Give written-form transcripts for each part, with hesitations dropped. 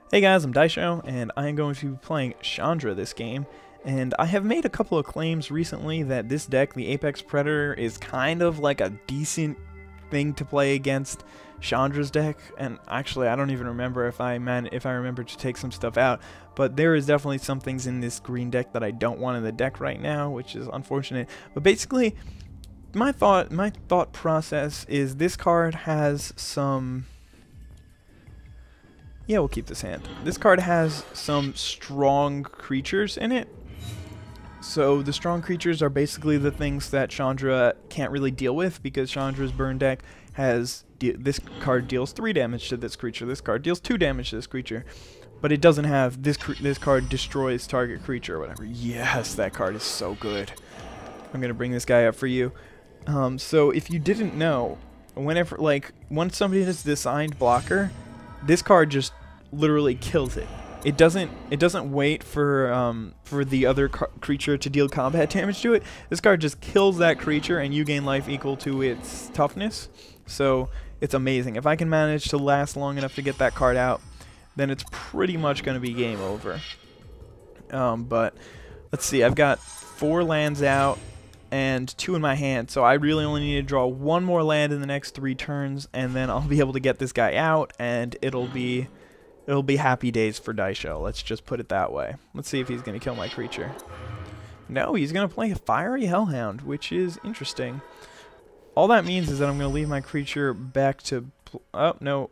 Hey guys, I'm Daisho, and I am going to be playing Chandra this game. And I have made a couple of claims recently that this deck, the Apex Predator, is kind of like a decent thing to play against Chandra's deck. And actually, I don't even remember if I remember to take some stuff out. But there is definitely some things in this green deck that I don't want in the deck right now, which is unfortunate. But basically, my thought process is this card has some. Yeah, we'll keep this hand. This card has some strong creatures in it. So the strong creatures are basically the things that Chandra can't really deal with, because Chandra's burn deck has this card deals 3 damage to this creature, this card deals 2 damage to this creature, but it doesn't have this card destroys target creature or whatever. Yes, that card is so good. I'm gonna bring this guy up for you. So if you didn't know, whenever once somebody has assigned blocker, this card just literally kills it. It doesn't wait for the other creature to deal combat damage to it. This card just kills that creature, and you gain life equal to its toughness. So it's amazing. If I can manage to last long enough to get that card out, then it's pretty much going to be game over. But let's see. I've got 4 lands out and 2 in my hand, so I really only need to draw 1 more land in the next 3 turns, and then I'll be able to get this guy out, and it'll be happy days for Daisho. Let's just put it that way. Let's see if he's going to kill my creature. No, he's going to play a Fiery Hellhound, which is interesting. All that means is that I'm going to leave my creature back to... Oh, no.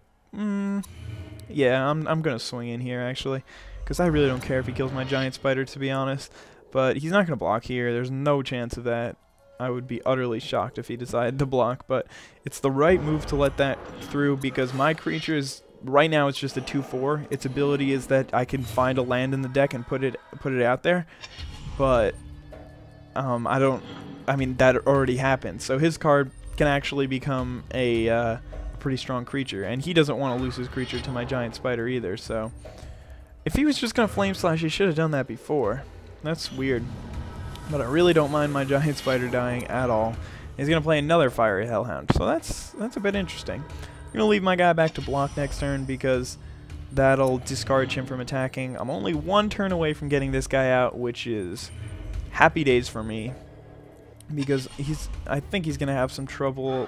Yeah, I'm going to swing in here, actually, because I really don't care if he kills my giant spider, to be honest. But he's not going to block here. There's no chance of that. I would be utterly shocked if he decided to block, but it's the right move to let that through, because my creature is... Right now it's just a 2/4. Its ability is that I can find a land in the deck and put it out there. But I mean, that already happened. So his card can actually become a pretty strong creature, and he doesn't want to lose his creature to my giant spider either. So if he was just going to flame slash, he should have done that before. That's weird. But I really don't mind my giant spider dying at all. He's going to play another Fiery Hellhound. So that's a bit interesting. I'm going to leave my guy back to block next turn, because that'll discourage him from attacking. I'm only 1 turn away from getting this guy out, which is happy days for me, because I think he's going to have some trouble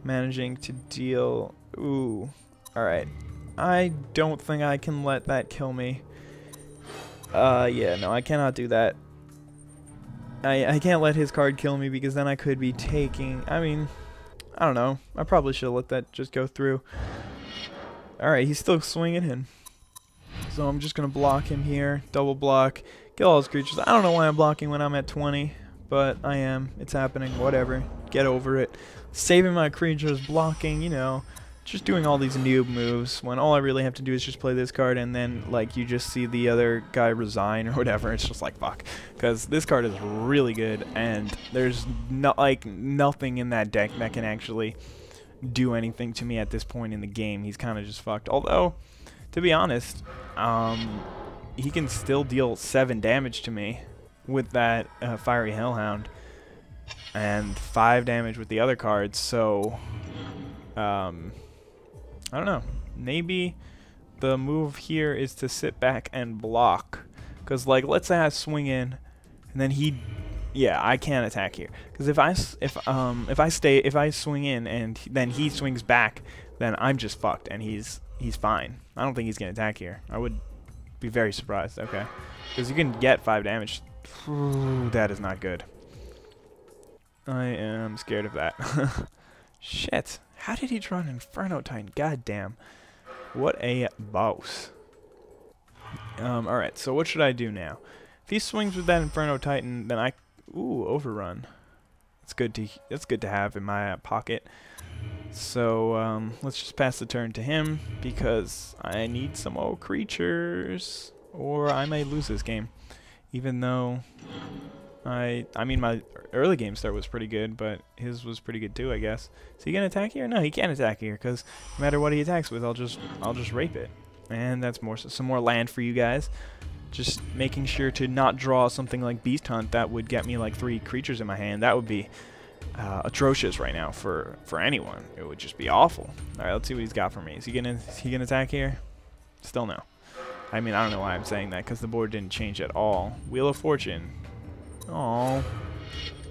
managing to deal... Ooh. Alright. I don't think I can let that kill me. Yeah, no, I cannot do that. I can't let his card kill me, because then I could be taking... I mean... I don't know. I probably should have let that just go through. Alright, he's still swinging in. So I'm just going to block him here. Double block. Kill all his creatures. I don't know why I'm blocking when I'm at 20. But I am. It's happening. Whatever. Get over it. Saving my creatures. Blocking, you know. Just doing all these noob moves when all I really have to do is just play this card, and then like you just see the other guy resign or whatever. It's just like fuck, because this card is really good, and there's nothing in that deck that can actually do anything to me at this point in the game. He's kind of just fucked. Although, to be honest, he can still deal 7 damage to me with that Fiery Hellhound, and 5 damage with the other cards. So I don't know. Maybe the move here is to sit back and block, because like let's say I swing in, and then I can't attack here, because if I swing in and then he swings back, then I'm just fucked, and he's fine. I don't think he's gonna attack here. I would be very surprised. Okay, because you can get 5 damage. Ooh, that is not good. I am scared of that. Shit. How did he draw an Inferno Titan? God damn. What a boss. Alright, so what should I do now? If he swings with that Inferno Titan, then ooh, overrun. That's good to have in my pocket. So, let's just pass the turn to him, because I need some more creatures, or I may lose this game. Even though I mean, my early game start was pretty good, but his was pretty good too, I guess. Is he gonna attack here? No, he can't attack here, because no matter what he attacks with, I'll just rape it. And that's some more land for you guys. Just making sure to not draw something like Beast Hunt that would get me like 3 creatures in my hand. That would be atrocious right now for anyone. It would just be awful. All right, let's see what he's got for me. Is he gonna attack here? Still no. I mean, I don't know why I'm saying that, because the board didn't change at all. Wheel of Fortune. Oh.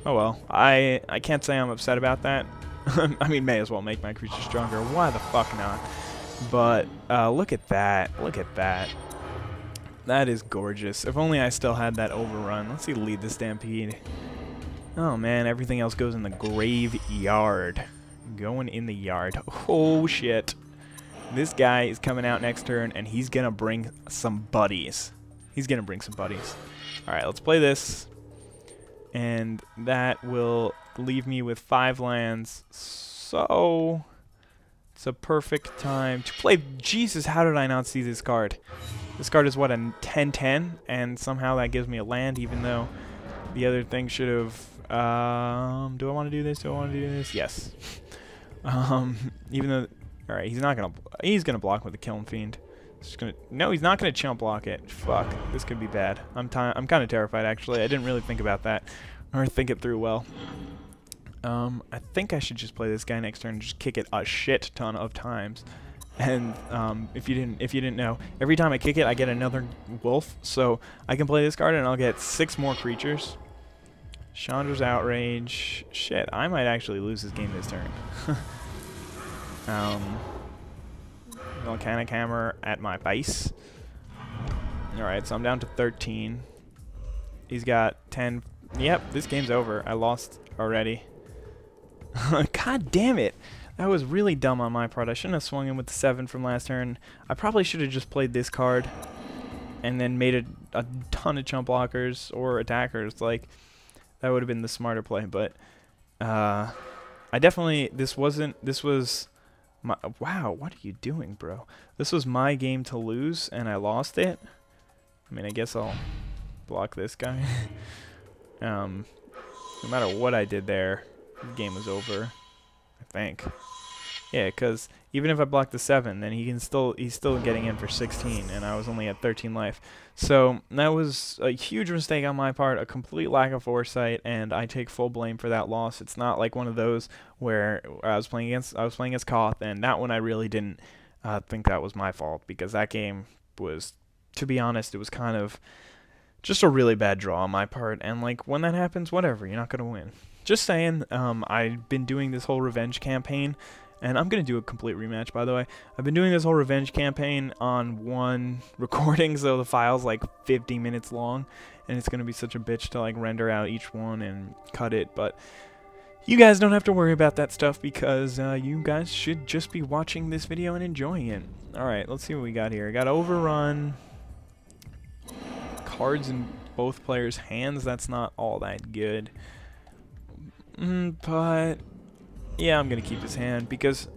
Oh well. I can't say I'm upset about that. I mean, may as well make my creature stronger. Why the fuck not? But look at that. Look at that. That is gorgeous. If only I still had that overrun. Let's see, lead the Stampede. Oh man, everything else goes in the graveyard. Going in the yard. Oh shit. This guy is coming out next turn, and he's gonna bring some buddies. He's gonna bring some buddies. Alright, let's play this. And that will leave me with 5 lands. So it's a perfect time to play. Jesus, how did I not see this card? This card is what, a 10-10, and somehow that gives me a land, even though the other thing should have. Do I want to do this? Do I want to do this? Yes. Even though, all right, he's gonna block with the Kiln Fiend. No, he's not gonna chump block it. Fuck, this could be bad. I'm kind of terrified actually. I didn't really think about that or think it through well. I think I should just play this guy next turn and just kick it a shit ton of times. And if you didn't know, every time I kick it, I get another wolf. So I can play this card and I'll get 6 more creatures. Chandra's Outrage. Shit, I might actually lose this game this turn. Volcanic Hammer at my face. Alright, so I'm down to 13. He's got 10. Yep, this game's over. I lost already. God damn it. That was really dumb on my part. I shouldn't have swung in with the 7 from last turn. I probably should have just played this card and then made a ton of chump blockers or attackers. Like, that would have been the smarter play. But I definitely, this was my, wow, what are you doing, bro? This was my game to lose and I lost it. I mean, I guess I'll block this guy. No matter what I did there, the game was over. I think. Yeah, because even if I block the 7, then he's still getting in for 16, and I was only at 13 life. So that was a huge mistake on my part, a complete lack of foresight, and I take full blame for that loss. It's not like one of those where I was playing against Koth, and that one I really didn't think that was my fault, because that game was, to be honest, it was kind of just a really bad draw on my part, and like when that happens, whatever, you're not gonna win. Just saying, I've been doing this whole revenge campaign, and I'm going to do a complete rematch, by the way. I've been doing this whole revenge campaign on one recording, so the file's like 50 minutes long, and it's going to be such a bitch to like render out each one and cut it, but you guys don't have to worry about that stuff because you guys should just be watching this video and enjoying it. Alright, let's see what we got here. I got Overrun, cards in both players' hands. That's not all that good. But yeah, I'm gonna keep his hand because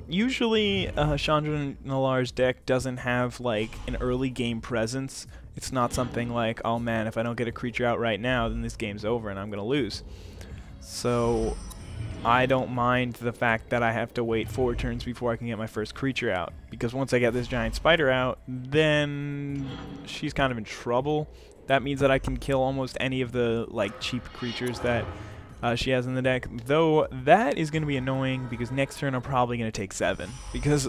usually Chandra Nalar's deck doesn't have like an early game presence. It's not something like, oh man, if I don't get a creature out right now, then this game's over and I'm gonna lose. So I don't mind the fact that I have to wait 4 turns before I can get my first creature out, because once I get this giant spider out, then she's kind of in trouble. That means that I can kill almost any of the like cheap creatures that she has in the deck, though that is going to be annoying because next turn I'm probably going to take 7, because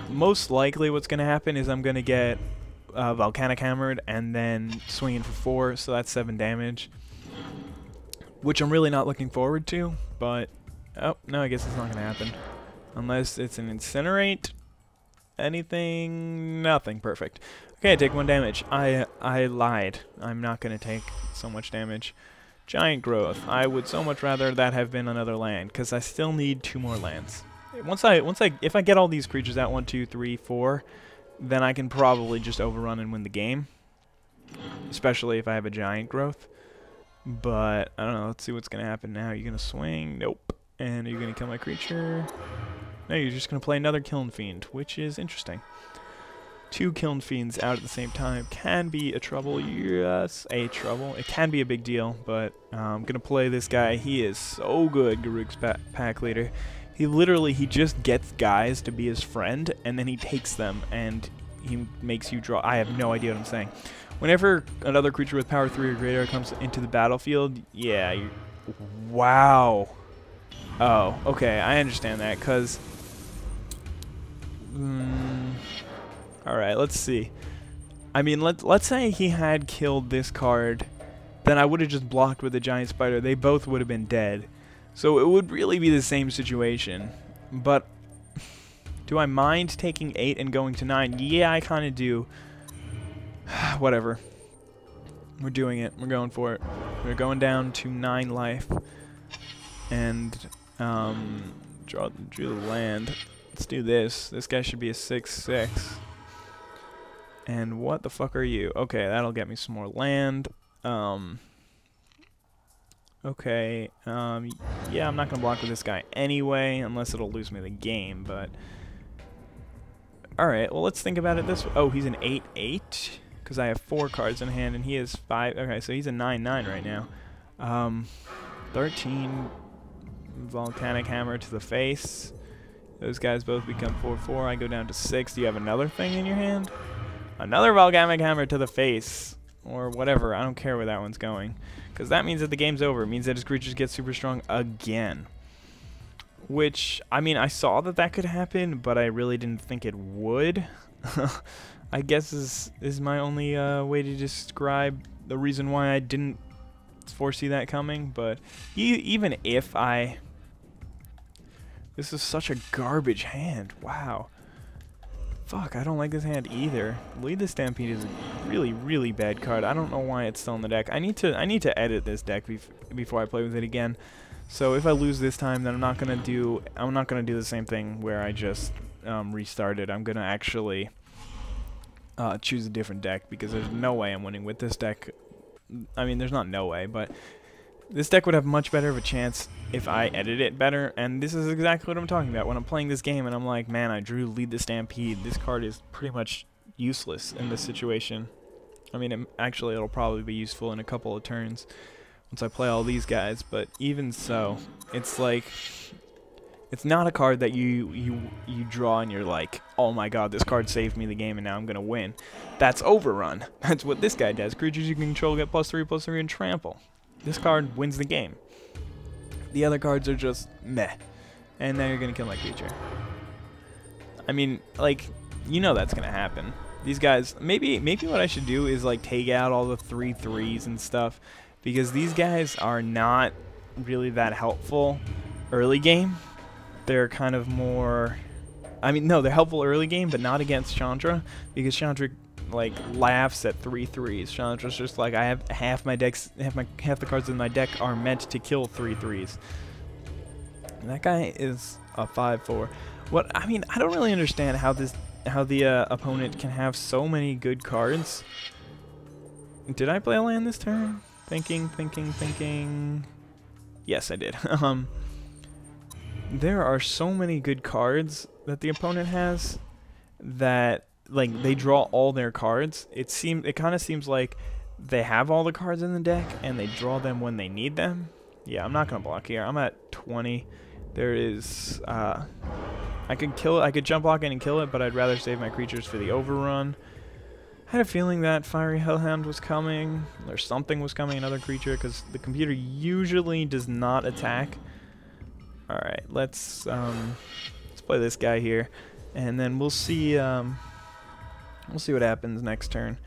most likely what's going to happen is I'm going to get Volcanic Hammered and then swinging for 4, so that's 7 damage, which I'm really not looking forward to, but oh, no, I guess it's not going to happen unless it's an Incinerate. Anything, nothing. Perfect. Okay, I take 1 damage. I lied. I'm not going to take so much damage. Giant Growth. I would so much rather that have been another land, because I still need 2 more lands. If I get all these creatures out 1, 2, 3, 4, then I can probably just overrun and win the game. Especially if I have a Giant Growth. But I don't know. Let's see what's gonna happen now. You're gonna swing. Nope. And are you gonna kill my creature? No, you're just gonna play another Kiln Fiend, which is interesting. 2 Kiln Fiends out at the same time can be a trouble. Yes, a trouble. It can be a big deal, but I'm going to play this guy. He is so good, Garruk's pack leader. He just gets guys to be his friend, and then he takes them, and he makes you draw. I have no idea what I'm saying. Whenever another creature with power 3 or greater comes into the battlefield, yeah, wow. Oh, okay, I understand that, because Alright, let's see. I mean, let's say he had killed this card, then I would have just blocked with the giant spider. They both would have been dead. So it would really be the same situation. But do I mind taking 8 and going to 9? Yeah, I kind of do. Whatever. We're doing it. We're going for it. We're going down to 9 life. And drew the land. Let's do this. This guy should be a 6/6. And what the fuck are you? Okay, that'll get me some more land. Okay, yeah, I'm not gonna block with this guy anyway, unless it'll lose me the game, but... Alright, well, let's think about it this way. Oh, he's an 8/8, because I have 4 cards in hand, and he has 5. Okay, so he's a 9/9 right now. 13, Volcanic Hammer to the face. Those guys both become 4/4. I go down to 6. Do you have another thing in your hand? Another Volcanic Hammer to the face. Or whatever. I don't care where that one's going. Because that means that the game's over. It means that his creatures get super strong again. Which, I mean, I saw that that could happen, but I really didn't think it would. I guess is my only way to describe the reason why I didn't foresee that coming. But even if I... This is such a garbage hand. Wow. Fuck, I don't like this hand either. Lead the Stampede is a really, really bad card. I don't know why it's still in the deck. I need to edit this deck before I play with it again. So if I lose this time, then I'm not gonna do the same thing where I just restart it. I'm gonna actually choose a different deck, because there's no way I'm winning with this deck. I mean, there's not no way, but this deck would have much better of a chance if I edit it better, and this is exactly what I'm talking about. When I'm playing this game and I'm like, man, I drew Lead the Stampede, this card is pretty much useless in this situation. I mean, actually, it'll probably be useful in a couple of turns once I play all these guys, but even so, it's like, it's not a card that you draw and you're like, oh my god, this card saved me the game and now I'm gonna win. That's Overrun. That's what this guy does. Creatures you can control get +3/+3 and trample. This card wins the game. The other cards are just meh. And now you're gonna kill my creature. I mean, like, you know that's gonna happen. These guys, maybe what I should do is like take out all the 3/3s and stuff, because these guys are not really that helpful early game. They're kind of more, I mean, no, they're helpful early game, but not against Chandra, because Chandra like laughs at 3/3s. Chandra's just like, I have half the cards in my deck are meant to kill 3/3s. And that guy is a 5/4. What I mean, I don't really understand how the opponent can have so many good cards. Did I play a land this turn? Thinking. Yes, I did. There are so many good cards that the opponent has that, like, they draw all their cards. It kind of seems like they have all the cards in the deck and they draw them when they need them. Yeah, I'm not gonna block here. I'm at 20. There is I could jump block in and kill it, but I'd rather save my creatures for the overrun. I had a feeling that Fiery Hellhound was coming, or something was coming, another creature, because the computer usually does not attack. All right, let's play this guy here, and then we'll see what happens next turn.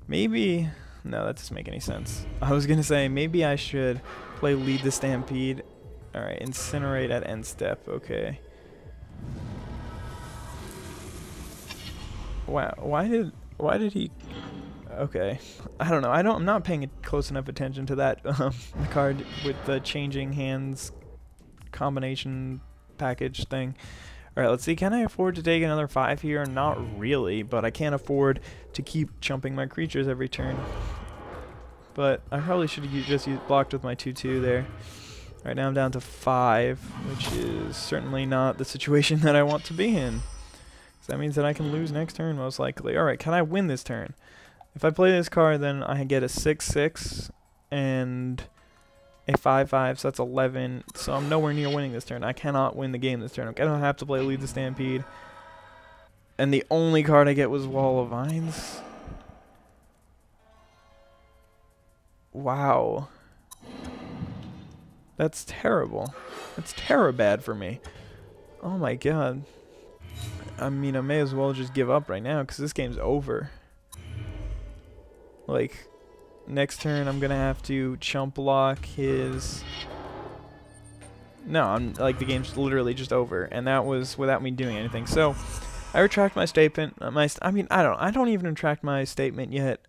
Maybe, no, that doesn't make any sense. I was gonna say maybe I should play Lead the Stampede. All right, Incinerate at end step. Okay. Wow, why did he? Okay, I don't know. I'm not paying close enough attention to that card with the changing hands combination package thing. All right, let's see. Can I afford to take another 5 here? Not really, but I can't afford to keep chumping my creatures every turn. But I probably should have just blocked with my 2/2 there. Right now I'm down to 5, which is certainly not the situation that I want to be in. So that means that I can lose next turn, most likely. Alright, can I win this turn? If I play this card, then I get a 6/6 and a 5/5, so that's 11. So I'm nowhere near winning this turn. I cannot win the game this turn. Okay, I don't have to play Lead the Stampede. And the only card I get was Wall of Vines. Wow. That's terrible. That's bad for me. Oh my god. I mean, I may as well just give up right now because this game's over. Like, next turn I'm gonna have to chump block his... No, I'm like, the game's literally just over, and that was without me doing anything. So I retract my statement. I mean, I don't even retract my statement yet.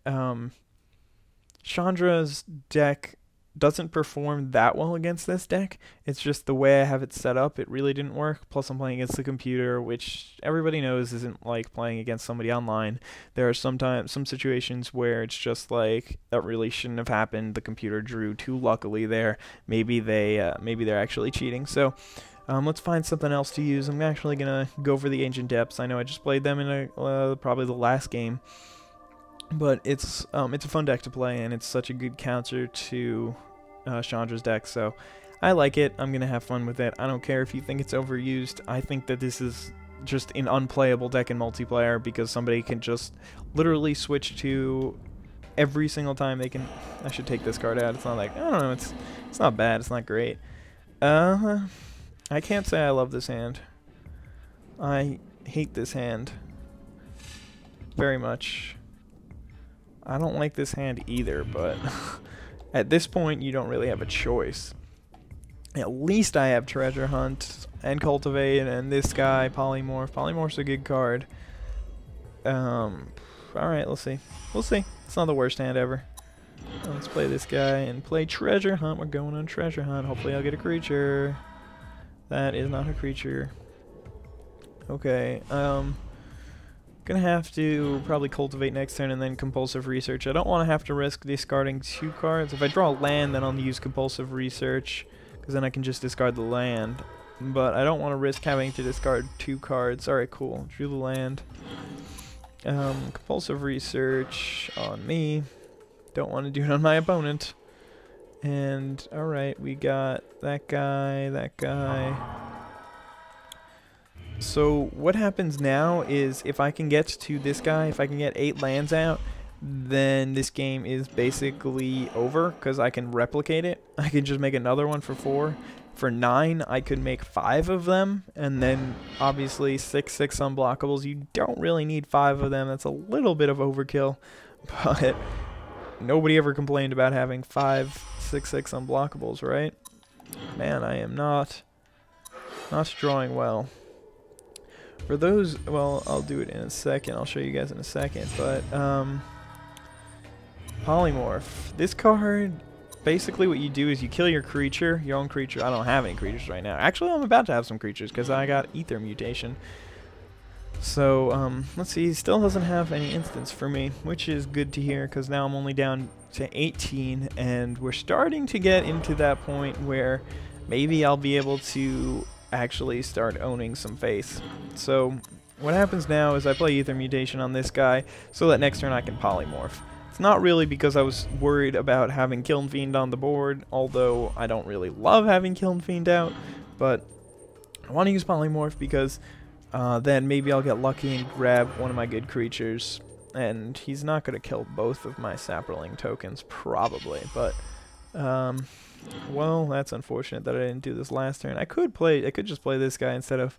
Chandra's deck doesn't perform that well against this deck. It's just the way I have it set up, it really didn't work. Plus I'm playing against the computer, which everybody knows isn't like playing against somebody online. There are some situations where it's just like, that really shouldn't have happened. The computer drew too luckily there. Maybe they're actually cheating. So let's find something else to use. I'm actually gonna go for the Ancient Depths. I know I just played them in probably the last game. But it's a fun deck to play, and it's such a good counter to Chandra's deck, so I like it. I'm gonna have fun with it. I don't care if you think it's overused. I think that this is just an unplayable deck in multiplayer because somebody can just literally switch to every single time they can. I should take this card out. It's not like, I don't know, it's not bad. It's not great. I can't say I love this hand. I hate this hand very much. I don't like this hand either, but at this point, you don't really have a choice. At least I have Treasure Hunt and Cultivate and this guy, Polymorph. Polymorph's a good card. Alright, let's see. We'll see. It's not the worst hand ever. Let's play this guy and play Treasure Hunt. We're going on Treasure Hunt. Hopefully I'll get a creature. That is not a creature. Okay, gonna have to probably Cultivate next turn and then Compulsive Research. I don't want to have to risk discarding 2 cards. If I draw a land, then I'll use Compulsive Research, because then I can just discard the land. But I don't want to risk having to discard 2 cards. Alright, cool. Drew the land. Compulsive Research on me. Don't want to do it on my opponent. And, alright, we got that guy, that guy. So what happens now is if I can get to this guy, if I can get 8 lands out, then this game is basically over because I can replicate it. I can just make another one for 4. For 9, I could make 5 of them, and then obviously 6/6 unblockables. You don't really need 5 of them. That's a little bit of overkill, but nobody ever complained about having 5 6/6 unblockables, right? Man, I am not drawing well. For those, well, I'll do it in a second. I'll show you guys in a second. But Polymorph. This card, basically what you do is you kill your creature, your own creature. I don't have any creatures right now. Actually, I'm about to have some creatures because I got Ether Mutation. So let's see. He still doesn't have any instants for me, which is good to hear because now I'm only down to 18, and we're starting to get into that point where maybe I'll be able to actually start owning some face. So what happens now is I play Ether Mutation on this guy so that next turn I can Polymorph. It's not really because I was worried about having Kiln Fiend on the board, although I don't really love having Kiln Fiend out, but I want to use Polymorph because then maybe I'll get lucky and grab one of my good creatures, and he's not going to kill both of my Saproling tokens, probably, but well, that's unfortunate that I didn't do this last turn. I could just play this guy instead of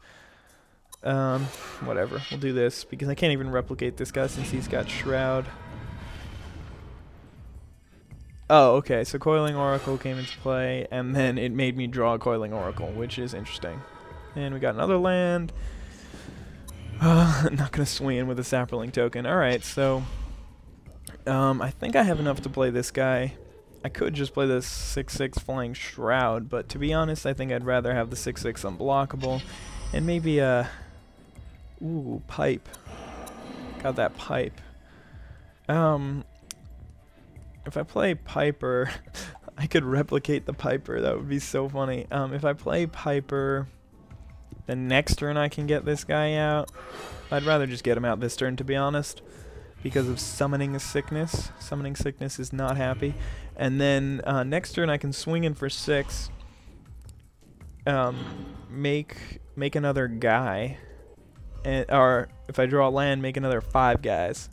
whatever. We'll do this because I can't even replicate this guy since he's got Shroud. Oh, okay, so Coiling Oracle came into play, and then it made me draw a Coiling Oracle, which is interesting. And we got another land. I'm not gonna swing in with a Saproling token. Alright, so I think I have enough to play this guy. I could just play this 6/6 Flying Shroud, but to be honest, I think I'd rather have the 6/6 unblockable, and maybe a Pipe. Got that Pipe. If I play Piper, I could replicate the Piper. That would be so funny. If I play Piper, the next turn I can get this guy out. I'd rather just get him out this turn, to be honest, because of Summoning Sickness. Summoning Sickness is not happy. And then next turn I can swing in for 6, make another guy, or if I draw a land, make another 5 guys,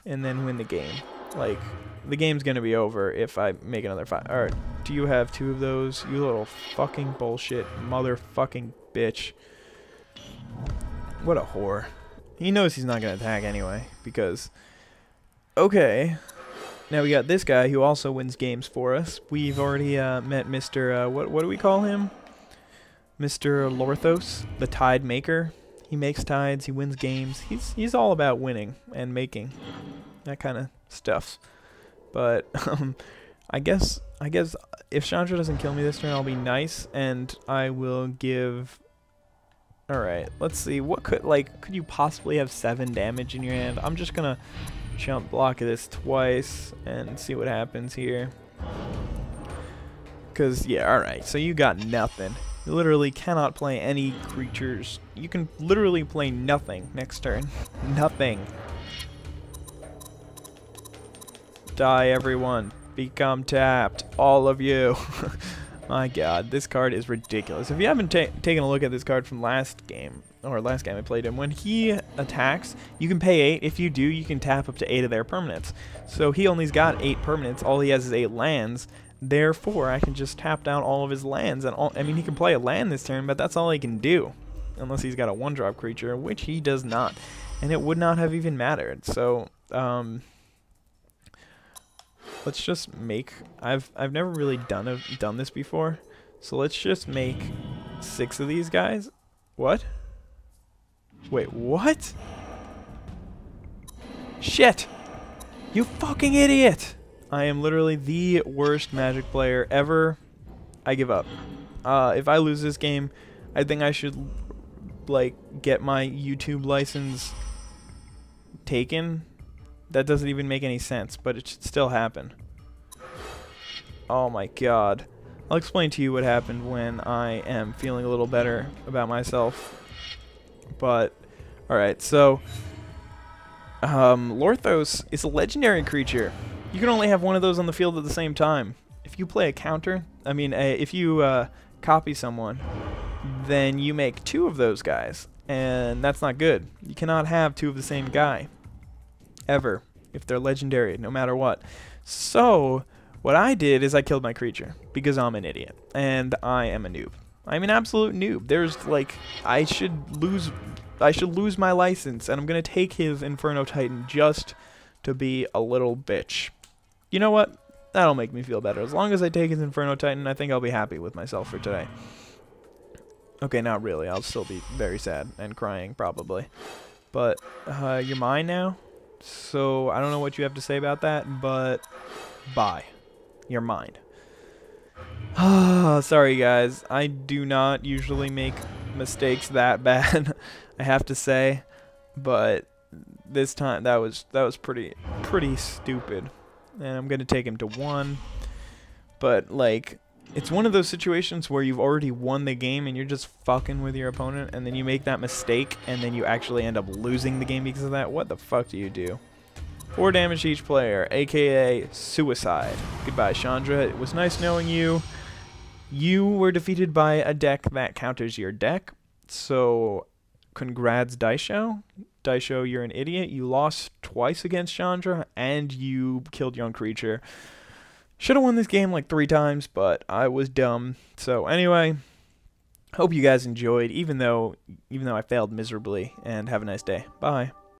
and then win the game. Like, the game's gonna be over if I make another 5. Alright, do you have 2 of those? You little fucking bullshit motherfucking bitch. What a whore. He knows he's not going to attack anyway, because... Okay. Now we got this guy who also wins games for us. We've already met Mr. What do we call him? Mr. Lorthos, the tide maker. He makes tides, he wins games. He's all about winning and making. That kind of stuff. But I guess if Chandra doesn't kill me this turn, I'll be nice and I will give... Alright, let's see. What could you possibly have 7 damage in your hand? I'm just gonna jump block this twice and see what happens here. Cause yeah, alright, so you got nothing. You literally cannot play any creatures. You can literally play nothing next turn. Nothing. Die, everyone. Become tapped. All of you. My god, this card is ridiculous. If you haven't taken a look at this card from last game I played him, when he attacks, you can pay 8. If you do, you can tap up to 8 of their permanents. So he only's got 8 permanents. All he has is 8 lands. Therefore, I can just tap down all of his lands. And I mean, he can play a land this turn, but that's all he can do. Unless he's got a 1-drop creature, which he does not. And it would not have even mattered. So, let's just make... I've never really done this before. So let's just make 6 of these guys. What? Wait, what? Shit! You fucking idiot! I am literally the worst Magic player ever. I give up. If I lose this game, I think I should, like, get my YouTube license taken. That doesn't even make any sense, but it should still happen. Oh my god. I'll explain to you what happened when I am feeling a little better about myself. But, alright, so... Lorthos is a legendary creature. You can only have one of those on the field at the same time. If you play a counter, if you copy someone, then you make 2 of those guys. And that's not good. You cannot have 2 of the same guy. Ever. If they're legendary, no matter what. So, what I did is I killed my creature. Because I'm an idiot. And I am a noob. I'm an absolute noob. There's, like, I should lose my license. And I'm going to take his Inferno Titan just to be a little bitch. You know what? That'll make me feel better. As long as I take his Inferno Titan, I think I'll be happy with myself for today. Okay, not really. I'll still be very sad and crying, probably. But, you're mine now? So, I don't know what you have to say about that, but bye. You're mine. Sorry, guys. I do not usually make mistakes that bad, I have to say. But this time, that was pretty stupid. And I'm going to take him to 1. But, like, it's one of those situations where you've already won the game and you're just fucking with your opponent, and then you make that mistake, and then you actually end up losing the game because of that. What the fuck do you do? 4 damage to each player, aka suicide. Goodbye, Chandra. It was nice knowing you. You were defeated by a deck that counters your deck. So, congrats, IzDaisho. IzDaisho, you're an idiot. You lost twice against Chandra, and you killed your own creature. Should have won this game like 3 times, but I was dumb. So anyway, hope you guys enjoyed, even though I failed miserably, and have a nice day. Bye.